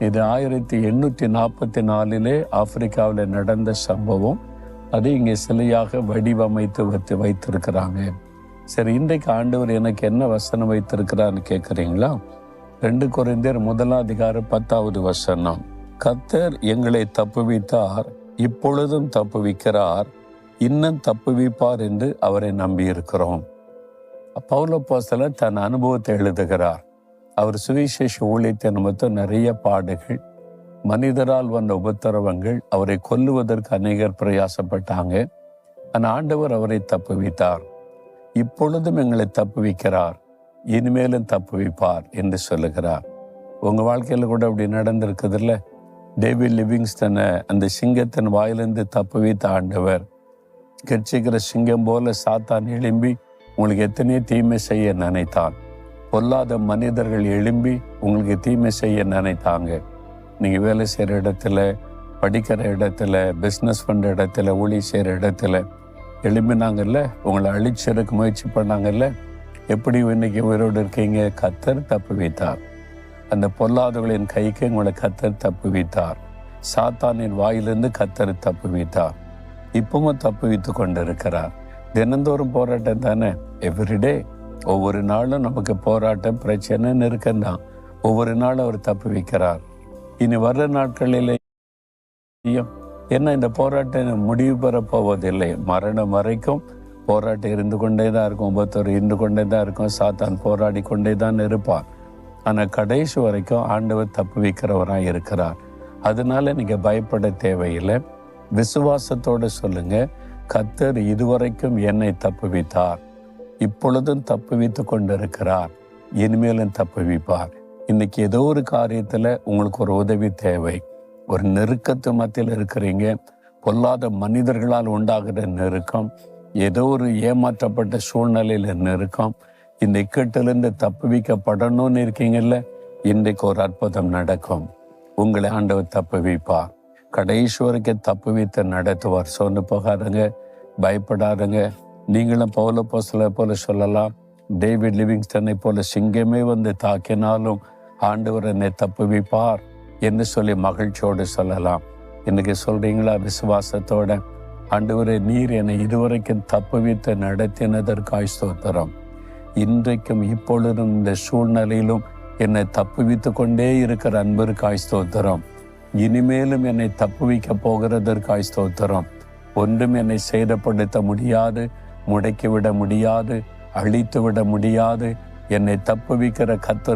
இது 1844 ஆப்பிரிக்காவில் நடந்த சம்பவம். அது இங்கே சிலையாக வடிவமைத்து வைத்திருக்கிறாங்க. சரி, இன்றைக்கு ஆண்டவர் எனக்கு என்ன வசனம் வைத்திருக்கிறான்னு கேட்குறீங்களா? 2 கொரிந்தியர் 1:10 கர்த்தர் எங்களை தப்புவித்தார், இப்பொழுதும் தப்புவிக்கிறார், இன்னும் தப்புவிப்பார் என்று அவரை நம்பியிருக்கிறோம். பவுல் அப்போஸ்தலன் தன் அனுபவத்தை எழுதுகிறார். அவர் சுவிசேஷ ஊழியத்தை நிமித்தம் நிறைய பாடுகள், மனிதரால் வந்த உபத்திரவங்கள், அவரை கொல்லுவதற்கு அநேகர் பிரயாசப்பட்டாங்க. அந்த ஆண்டவர் அவரை தப்புவித்தார். இப்பொழுதும் எங்களை தப்புவிக்கிறார், இனிமேலும் தப்புவிப்பார் என்று சொல்லுகிறார். உங்க வாழ்க்கையில கூட அப்படி நடந்திருக்குது இல்ல? டேவிட் லிவிங்ஸ்டனை அந்த சிங்கத்தின் வாயிலிருந்து தப்புவித்த ஆண்டவர் கட்சிக்கிற சிங்கம் போல சாத்தான் எழும்பி உங்களுக்கு எத்தனையோ தீமை செய்ய நினைத்தான். பொல்லாத மனிதர்கள் எழும்பி உங்களுக்கு தீமை செய்ய நினைத்தாங்க. நீங்கள் வேலை செய்கிற இடத்துல, படிக்கிற இடத்துல, பிஸ்னஸ் பண்ணுற இடத்துல, ஊழி செய்கிற இடத்துல எழும்பினாங்கல்ல, உங்களை அழிச்சிருக்க முயற்சி பண்ணாங்கல்ல. எப்படி இன்னைக்கு உயிரோடு இருக்கீங்க? கர்த்தர் தப்புவித்தார். அந்த பொல்லாதவர்களின் கைக்கு உங்களை கர்த்தர் தப்புவித்தார். சாத்தானின் வாயிலிருந்து கர்த்தர் தப்புவித்தார். இப்பவும் தப்புவித்து கொண்டு இருக்கிறார். தினந்தோறும் போராட்டம் தானே, எவ்ரிடே. ஒவ்வொரு நாளும் நமக்கு போராட்டம், பிரச்சனை, நெருக்கம் தான். ஒவ்வொரு நாளும் அவர் தப்புவிக்கிறார். இனி வர்ற நாட்களில் என்ன இந்த போராட்டம் முடிவு பெற போவதில்லை. மரணம் வரைக்கும் போராட்டம் இருந்து கொண்டே தான் இருக்கும், உபத்திரம் இருந்து கொண்டே தான் இருக்கும், சாத்தான் போராடி கொண்டே தான் இருப்பான். ஆனால் கடைசி வரைக்கும் ஆண்டவர் தப்புவிக்கிறவராக இருக்கிறார். அதனால நீங்கள் பயப்பட தேவையில்லை. விசுவாசத்தோடு சொல்லுங்க, கர்த்தர் இதுவரைக்கும் என்னை தப்புவித்தார், இப்பொழுதும் தப்புவித்து கொண்டிருக்கிறார், இனிமேலும் தப்புவிப்பார். இன்னைக்கு ஏதோ ஒரு காரியத்தில் உங்களுக்கு ஒரு உதவி தேவை. ஒரு நெருக்கத்து மத்தியில் இருக்கிறீங்க. பொல்லாத மனிதர்களால் உண்டாகிற நெருக்கம், ஏதோ ஒரு ஏமாற்றப்பட்ட சூழ்நிலையில் நெருக்கம். இந்த இக்கட்டிலிருந்து தப்புவிக்கப்படணும்னு இருக்கீங்கல்ல, இன்றைக்கு ஒரு அற்புதம் நடக்கும். உங்களை ஆண்டவர் தப்புவிப்பார். கடைசி வரைக்கும் தப்புவித்து நடத்துவார். சொன்னு போகாதுங்க, பயப்படாதுங்க. நீங்களும் பவுல் அப்போஸ்தலரை போல சொல்லலாம், டேவிட் லிவிங்ஸ்டனை போல சிங்கமே வந்து தாக்கினாலும் ஆண்டவர் என்னை தப்புவிப்பார் என்று சொல்லி மகிழ்ச்சியோடு சொல்லலாம். இன்னைக்கு சொல்றீங்களா விசுவாசத்தோட? ஆண்டவரே, நீர் என்னை இதுவரைக்கும் தப்புவித்து நடத்தினதற்காய் ஸ்தோத்திரம். இன்றைக்கும் இப்பொழுதும் இந்த சூழ்நிலையிலும் என்னை தப்புவித்து கொண்டே இருக்கிற அன்பிற்காய் ஸ்தோத்திரம். இனிமேலும் என்னை தப்புவிக்க போகிறதற்காய் ஸ்தோத்திரம். ஒன்றும் என்னை சேதப்படுத்த முடியாது, முடக்கிவிட முடியாது, அழித்து விட முடியாது. என்னை தப்புவிக்கிற கர்த்தர்